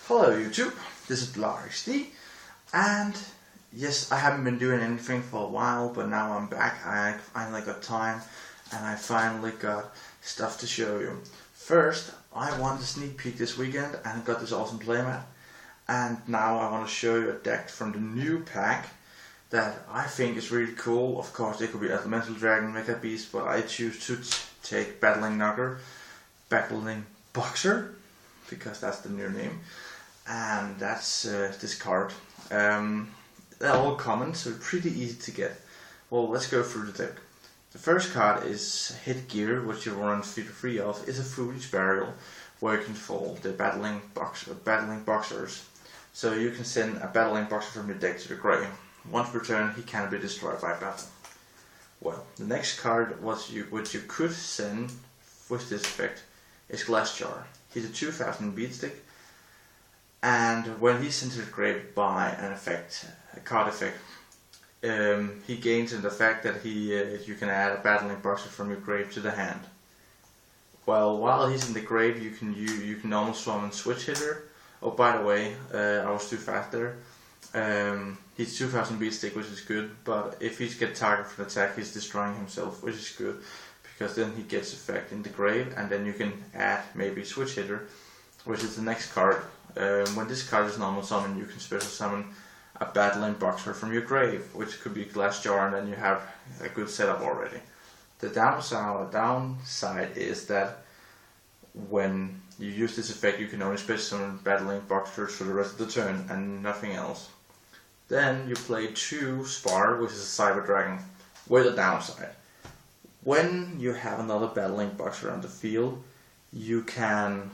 Hello YouTube, this is BlarXD, and yes, I haven't been doing anything for a while, but now I'm back. I finally got time, and I finally got stuff to show you. First, I won the sneak peek this weekend and got this awesome playmat, and now I want to show you a deck from the new pack that I think is really cool. Of course, it could be Elemental Dragon, Mega Beast, but I choose to take Battling Knocker, Battling Boxer, because that's the new name. And that's this card. They're all common, so pretty easy to get. Well, let's go through the deck. The first card is Headgear, which you run free of, is a Foolish Burial, working for the Battling Boxers. So you can send a Battling Boxer from your deck to the grave. Once per turn, he can be destroyed by battle. Well, the next card which you could send with this effect is Glassjar. He's a 2000 beatstick. And when he's sent to the grave by a card effect, he gains in the fact that you can add a Battling Boxer from your grave to the hand. Well, while he's in the grave, you can normal summon Switch Hitter. Oh, by the way, I was too fast there. He's 2000 beatstick, which is good, but if he gets targeted for an attack, he's destroying himself, which is good, because then he gets effect in the grave, and then you can add maybe Switch Hitter, which is the next card. When this card is normal summon, you can special summon a Battling Boxer from your grave, which could be Glassjar, and then you have a good setup already. The downside is that when you use this effect, you can only special summon Battling Boxers for the rest of the turn and nothing else. Then you play 2 Spar, which is a Cyber Dragon, with a downside. When you have another Battling Boxer on the field, you can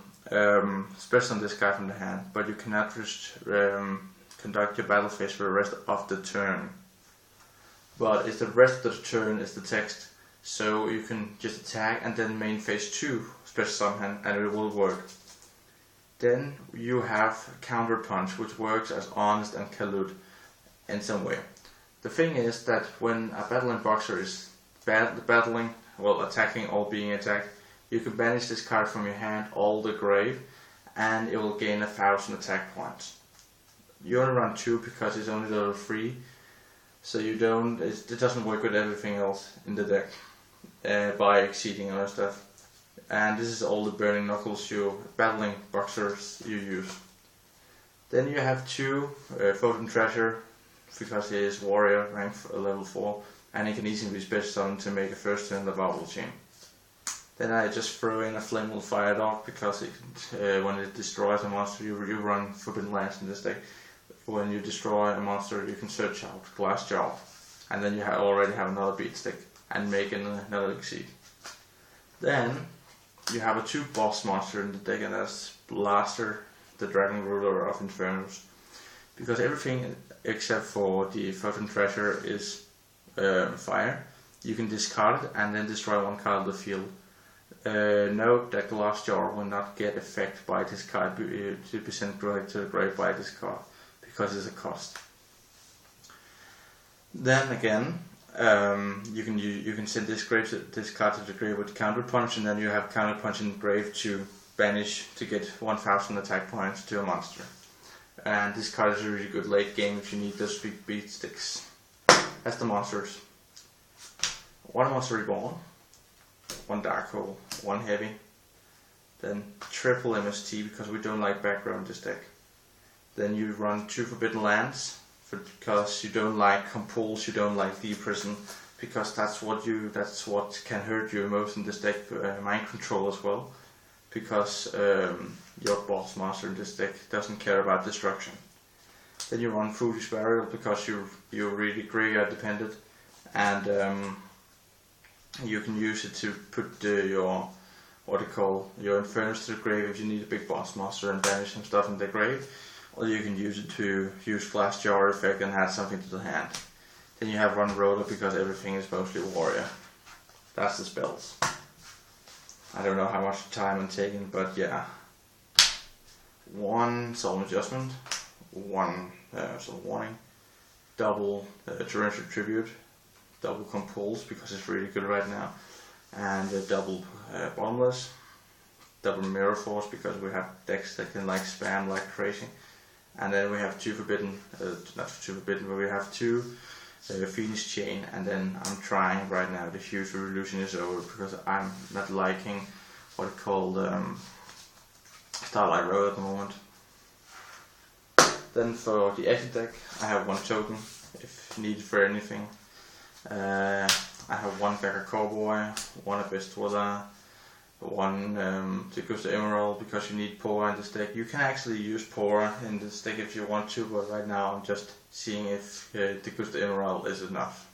special summon this guy from the hand, but you cannot just conduct your battle phase for the rest of the turn. But if the rest of the turn is the text, so you can just attack and then main phase 2 special summon and it will work. Then you have Counter Punch, which works as Honest and Kalut in some way. The thing is that when a Battling Boxer is attacking or being attacked, you can banish this card from your hand, all the grave, and it will gain 1000 attack points. You only run 2 because it's only level 3, so it doesn't work with everything else in the deck by exceeding other stuff. And this is all the Burning Knuckles, Battling Boxers you use. Then you have 2 Photon Treasure, because he is Warrior, rank level 4, and he can easily be special summoned to make a first turn Laval chain. Then I just throw in a Flammable Fire Dog, because when it destroys a monster, you run Forbidden Lands in this deck. When you destroy a monster, you can search out Glassjar, and then you already have another beatstick, and make another Exceed. Then you have a 2 boss monster in the deck, and that's Blaster, the Dragon Ruler of Infernos. Because everything except for the Photon Treasure is fire, you can discard it and then destroy 1 card of the field. Note that Glassjar will not get effect by this card to be sent right to the grave by this card, because it's a cost. Then again, you can send this card to the grave with Counter Punch, and then you have Counter Punch in the grave to banish to get 1000 attack points to a monster. And this card is a really good late game if you need those big beatsticks. That's the monsters. 1 Monster Reborn, 1 Dark Hole, 1 Heavy, then triple MST because we don't like background in this deck. Then you run 2 Forbidden Lands because you don't like Compulse, you don't like Deep Prison, because that's what can hurt you most in this deck. Mind Control as well, because your boss monster in this deck doesn't care about destruction. Then you run Foolish Burial because you're really graveyard dependent, and you can use it to put your Infernos to the grave if you need a big boss monster and banish some stuff in the grave, or you can use it to use Glassjar effect and add something to the hand. Then you have Run Roller because everything is mostly Warrior. That's the spells. I don't know how much time I'm taking, but yeah. 1 Solemn Adjustment, 1 Warning, double Torrential Tribute, double Compulse because it's really good right now, and double Bottomless, double mirror force because we have decks that can like spam like crazy. And then we have 2 forbidden, not 2 forbidden, but we have 2 Phoenix Chain, and then I'm trying right now the Huge Revolution is over because I'm not liking what it's called Starlight Road at the moment. Then for the exit deck, I have 1 token if needed for anything. I have 1 Beggar Cowboy, 1 Abyss Dweller, 1 Degusta Emerald because you need Pora in this deck. You can actually use Pora in this deck if you want to, but right now I'm just seeing if Degusta Emerald is enough.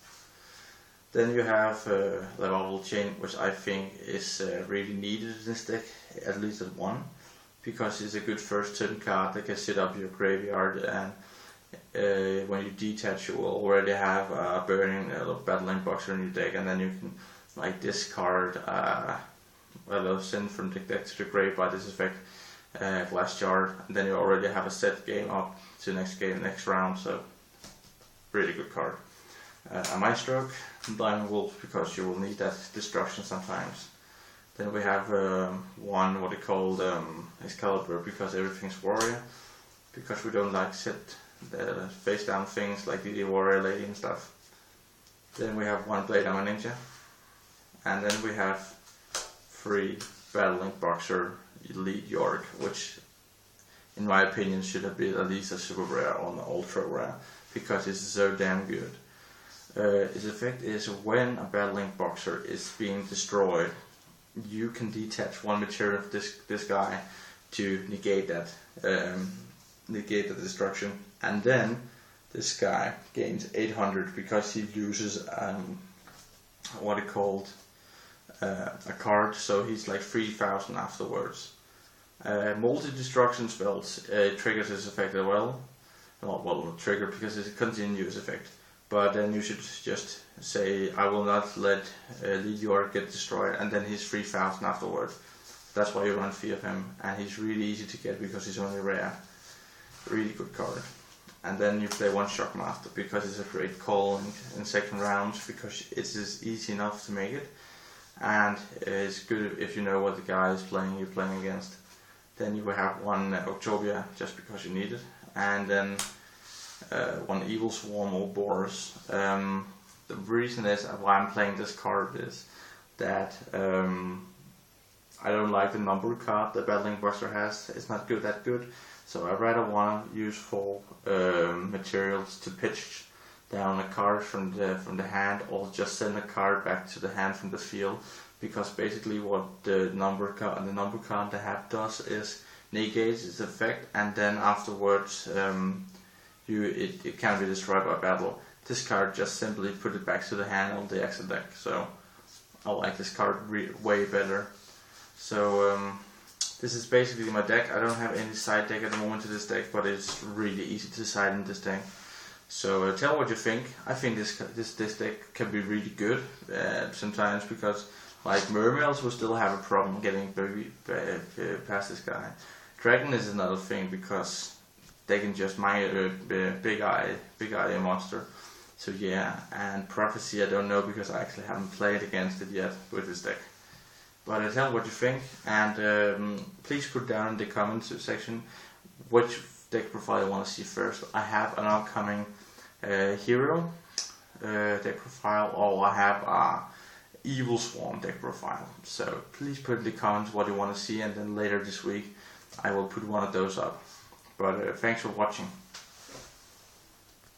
Then you have Lavable Chain, which I think is really needed in this deck, at least at 1, because it's a good first turn card that can sit up your graveyard, and when you detach you will already have a burning Battlin boxer in your deck, and then you can like discard send from the deck to the grave by this effect, Glass Jar, and then you already have a set game up to next round, so really good card. A Mindstroke, Diamond Wolf, because you will need that destruction sometimes. Then we have 1 what they call Excalibur, because everything's warrior, because we don't like set face down things like the warrior lady and stuff. Then we have 1 Blade Armor Ninja, and then we have 3 Battling Boxer Elite York, which in my opinion should have been at least a super rare or an ultra rare, because it's so damn good. Its effect is when a Battling Boxer is being destroyed, you can detach 1 material of this guy to negate that destruction, and then this guy gains 800 because he loses what it called a card, so he's like 3000 afterwards. Multi-destruction spells triggers this effect as well. Well, not trigger because it's a continuous effect, but then you should just say I will not let Lead York get destroyed, and then he's 3000 afterwards. That's why you run 3 of him, and he's really easy to get because he's only rare. Really good card. And then you play 1 Shockmaster because it's a great call in second rounds, because it's just easy enough to make it, and it's good if you know what the guy is playing you're playing against. Then you will have 1 Octobia just because you need it, and then 1 Evilswarm or Boris. The reason is why I'm playing this card is that I don't like the number card the Battling Boxer has. It's not that good. So I rather want to use 4 materials to pitch down a card from the hand, or just send a card back to the hand from the field. Because basically what the number card they have does is negates its effect, and then afterwards it can be destroyed by battle. This card just simply put it back to the hand of the exit deck. So I like this card way better. So this is basically my deck. I don't have any side deck at the moment to this deck, but it's really easy to decide in this deck. So tell me what you think. I think this deck can be really good sometimes, because like Mermails will still have a problem getting past this guy. Dragon is another thing because they can just mine a big eye monster. So yeah, and Prophecy I don't know because I actually haven't played against it yet with this deck. But tell me what you think, and please put down in the comments section which deck profile you want to see first. I have an upcoming hero deck profile, or I have a Evilswarm deck profile. So please put in the comments what you want to see, and then later this week I will put one of those up. But thanks for watching.